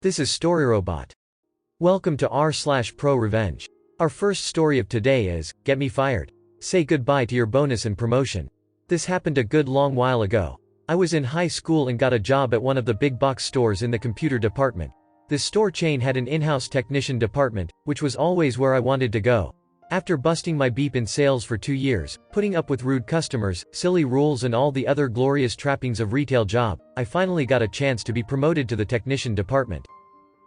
This is StoryRobot. Welcome to r/prorevenge. Our first story of today is, Get Me Fired. Say goodbye to your bonus and promotion. This happened a good long while ago. I was in high school and got a job at one of the big box stores in the computer department. This store chain had an in-house technician department, which was always where I wanted to go. After busting my beep in sales for 2 years, putting up with rude customers, silly rules and all the other glorious trappings of retail job, I finally got a chance to be promoted to the technician department.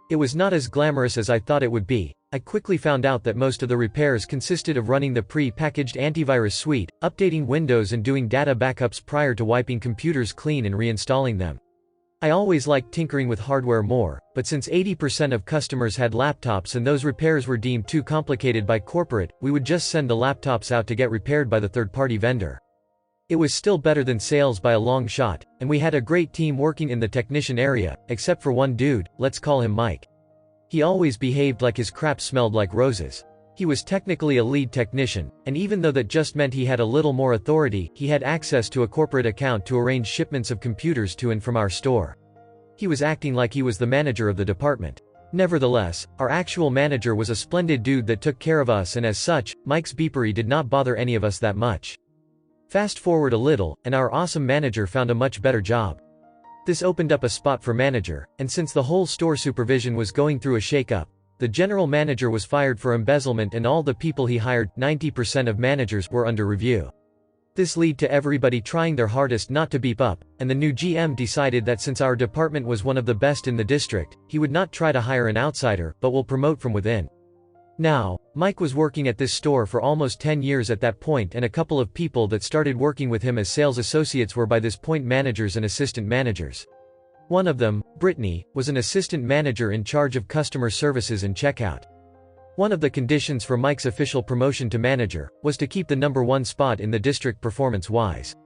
It was not as glamorous as I thought it would be. I quickly found out that most of the repairs consisted of running the pre-packaged antivirus suite, updating Windows and doing data backups prior to wiping computers clean and reinstalling them. I always liked tinkering with hardware more, but since 80% of customers had laptops and those repairs were deemed too complicated by corporate, we would just send the laptops out to get repaired by the third-party vendor. It was still better than sales by a long shot, and we had a great team working in the technician area, except for one dude, let's call him Mike. He always behaved like his crap smelled like roses. He was technically a lead technician, and even though that just meant he had a little more authority, he had access to a corporate account to arrange shipments of computers to and from our store. He was acting like he was the manager of the department. Nevertheless, our actual manager was a splendid dude that took care of us, and as such, Mike's beepery did not bother any of us that much. Fast forward a little, and our awesome manager found a much better job. This opened up a spot for manager, and since the whole store supervision was going through a shake-up, the general manager was fired for embezzlement and all the people he hired, 90% of managers, were under review. This led to everybody trying their hardest not to beep up, and the new GM decided that since our department was one of the best in the district, he would not try to hire an outsider, but will promote from within. Now, Mike was working at this store for almost 10 years at that point, and a couple of people that started working with him as sales associates were by this point managers and assistant managers. One of them, Brittany, was an assistant manager in charge of customer services and checkout. One of the conditions for Mike's official promotion to manager was to keep the #1 spot in the district performance-wise.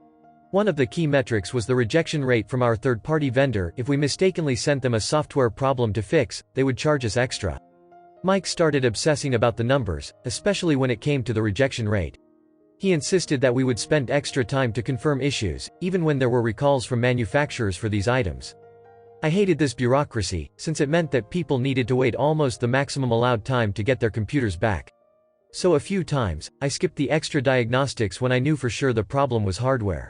One of the key metrics was the rejection rate from our third-party vendor. If we mistakenly sent them a software problem to fix, they would charge us extra. Mike started obsessing about the numbers, especially when it came to the rejection rate. He insisted that we would spend extra time to confirm issues, even when there were recalls from manufacturers for these items. I hated this bureaucracy, since it meant that people needed to wait almost the maximum allowed time to get their computers back. So a few times, I skipped the extra diagnostics when I knew for sure the problem was hardware.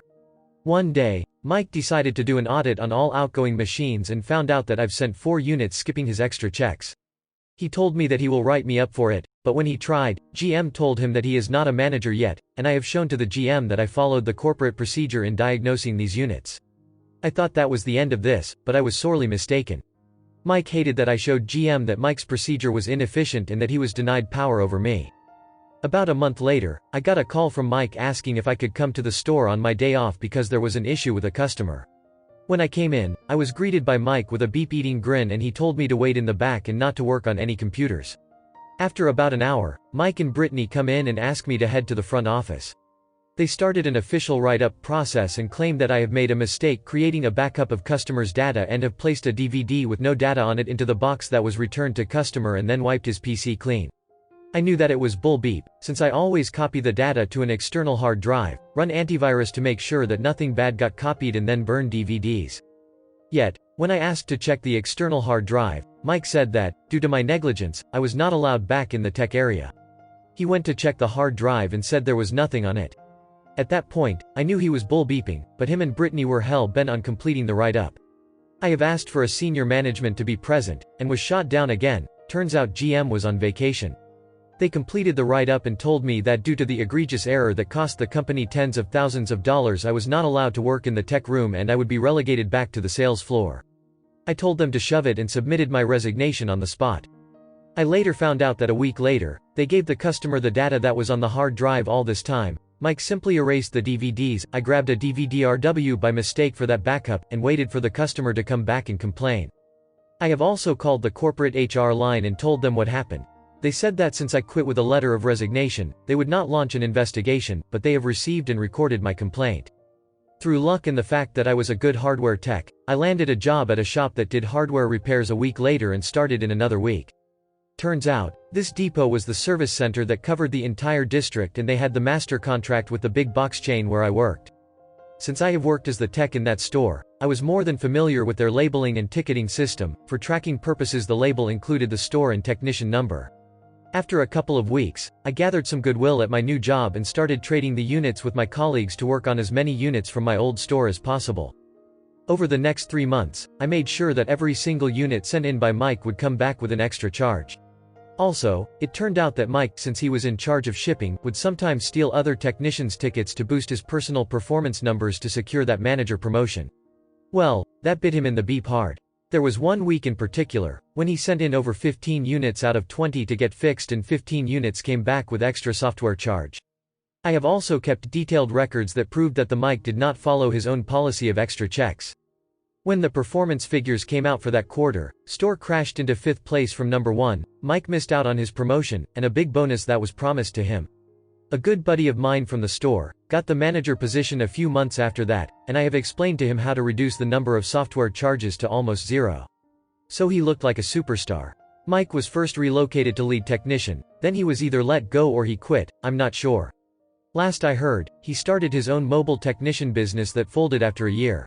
One day, Mike decided to do an audit on all outgoing machines and found out that I've sent 4 units skipping his extra checks. He told me that he will write me up for it, but when he tried, GM told him that he is not a manager yet, and I have shown to the GM that I followed the corporate procedure in diagnosing these units. I thought that was the end of this, but I was sorely mistaken. Mike hated that I showed GM that Mike's procedure was inefficient and that he was denied power over me. About a month later, I got a call from Mike asking if I could come to the store on my day off because there was an issue with a customer. When I came in, I was greeted by Mike with a beep-eating grin, and he told me to wait in the back and not to work on any computers. After about an hour, Mike and Brittany come in and ask me to head to the front office. They started an official write-up process and claimed that I have made a mistake creating a backup of customers' data and have placed a DVD with no data on it into the box that was returned to customer and then wiped his PC clean. I knew that it was bull beep, since I always copy the data to an external hard drive, run antivirus to make sure that nothing bad got copied and then burn DVDs. Yet, when I asked to check the external hard drive, Mike said that, due to my negligence, I was not allowed back in the tech area. He went to check the hard drive and said there was nothing on it. At that point, I knew he was bull beeping, but him and Brittany were hell-bent on completing the write-up. I have asked for a senior management to be present, and was shot down again. Turns out GM was on vacation. They completed the write-up and told me that due to the egregious error that cost the company tens of thousands of dollars, I was not allowed to work in the tech room and I would be relegated back to the sales floor. I told them to shove it and submitted my resignation on the spot. I later found out that a week later, they gave the customer the data that was on the hard drive all this time. Mike simply erased the DVDs. I grabbed a DVD-RW by mistake for that backup, and waited for the customer to come back and complain. I have also called the corporate HR line and told them what happened. They said that since I quit with a letter of resignation, they would not launch an investigation, but they have received and recorded my complaint. Through luck and the fact that I was a good hardware tech, I landed a job at a shop that did hardware repairs a week later and started in another week. Turns out, this depot was the service center that covered the entire district, and they had the master contract with the big box chain where I worked. Since I have worked as the tech in that store, I was more than familiar with their labeling and ticketing system. For tracking purposes, the label included the store and technician number. After a couple of weeks, I gathered some goodwill at my new job and started trading the units with my colleagues to work on as many units from my old store as possible. Over the next 3 months, I made sure that every single unit sent in by Mike would come back with an extra charge. Also, it turned out that Mike, since he was in charge of shipping, would sometimes steal other technicians' tickets to boost his personal performance numbers to secure that manager promotion. Well, that bit him in the beep hard. There was one week in particular, when he sent in over 15 units out of 20 to get fixed and 15 units came back with extra software charge. I have also kept detailed records that proved that the Mike did not follow his own policy of extra checks. When the performance figures came out for that quarter, store crashed into 5th place from number 1, Mike missed out on his promotion, and a big bonus that was promised to him. A good buddy of mine from the store got the manager position a few months after that, and I have explained to him how to reduce the number of software charges to almost zero. So he looked like a superstar. Mike was first relocated to lead technician, then he was either let go or he quit, I'm not sure. Last I heard, he started his own mobile technician business that folded after a year.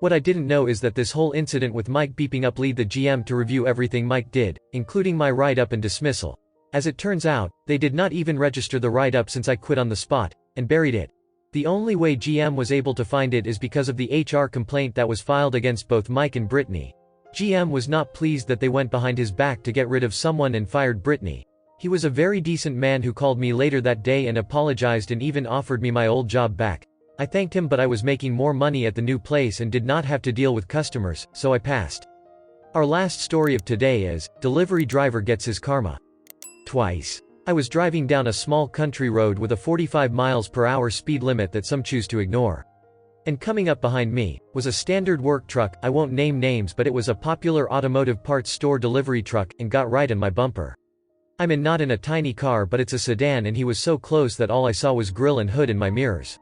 What I didn't know is that this whole incident with Mike beeping up lead the GM to review everything Mike did, including my write-up and dismissal. As it turns out, they did not even register the write-up since I quit on the spot, and buried it. The only way GM was able to find it is because of the HR complaint that was filed against both Mike and Brittany. GM was not pleased that they went behind his back to get rid of someone and fired Brittany. He was a very decent man who called me later that day and apologized and even offered me my old job back. I thanked him, but I was making more money at the new place and did not have to deal with customers, so I passed. Our last story of today is, delivery driver gets his karma. Twice. I was driving down a small country road with a 45 miles per hour speed limit that some choose to ignore. And coming up behind me was a standard work truck. I won't name names, but it was a popular automotive parts store delivery truck and got right on my bumper. I'm not in a tiny car, but it's a sedan, and he was so close that all I saw was grille and hood in my mirrors.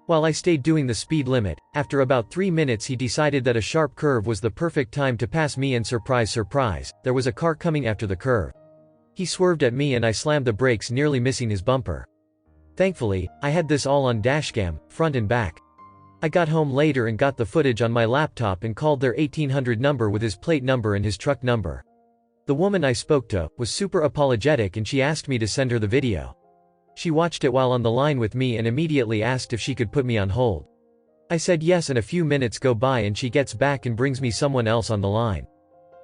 While I stayed doing the speed limit, after about 3 minutes he decided that a sharp curve was the perfect time to pass me, and surprise surprise, there was a car coming after the curve. He swerved at me and I slammed the brakes, nearly missing his bumper. Thankfully, I had this all on dashcam, front and back. I got home later and got the footage on my laptop and called their 1800 number with his plate number and his truck number. The woman I spoke to was super apologetic and she asked me to send her the video. She watched it while on the line with me and immediately asked if she could put me on hold. I said yes, and a few minutes go by and she gets back and brings me someone else on the line.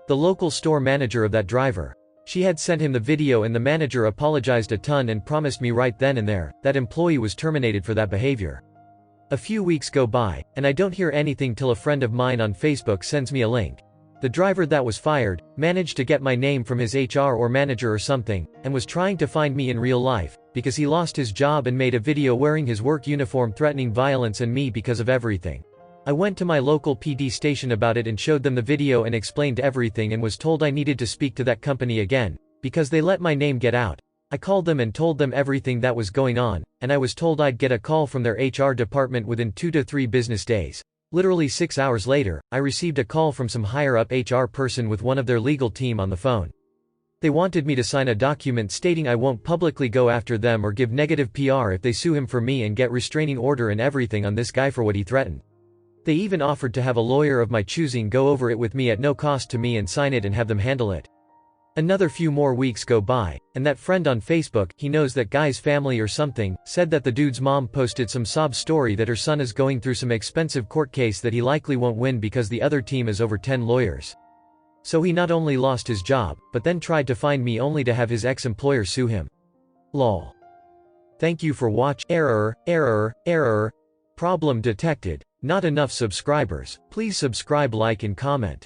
The local store manager of that driver. She had sent him the video and the manager apologized a ton and promised me right then and there that employee was terminated for that behavior. A few weeks go by, and I don't hear anything till a friend of mine on Facebook sends me a link. The driver that was fired managed to get my name from his HR or manager or something, and was trying to find me in real life, because he lost his job and made a video wearing his work uniform threatening violence and me because of everything. I went to my local PD station about it and showed them the video and explained everything and was told I needed to speak to that company again, because they let my name get out. I called them and told them everything that was going on, and I was told I'd get a call from their HR department within 2 to 3 business days. Literally 6 hours later, I received a call from some higher-up HR person with one of their legal team on the phone. They wanted me to sign a document stating I won't publicly go after them or give negative PR if they sue him for me, and get restraining order and everything on this guy for what he threatened. They even offered to have a lawyer of my choosing go over it with me at no cost to me and sign it and have them handle it. Another few more weeks go by, and that friend on Facebook, he knows that guy's family or something, said that the dude's mom posted some sob story that her son is going through some expensive court case that he likely won't win because the other team is over 10 lawyers. So he not only lost his job, but then tried to find me only to have his ex-employer sue him. Lol. Thank you for watching. Error. Problem detected. Not enough subscribers. Please subscribe, like and comment.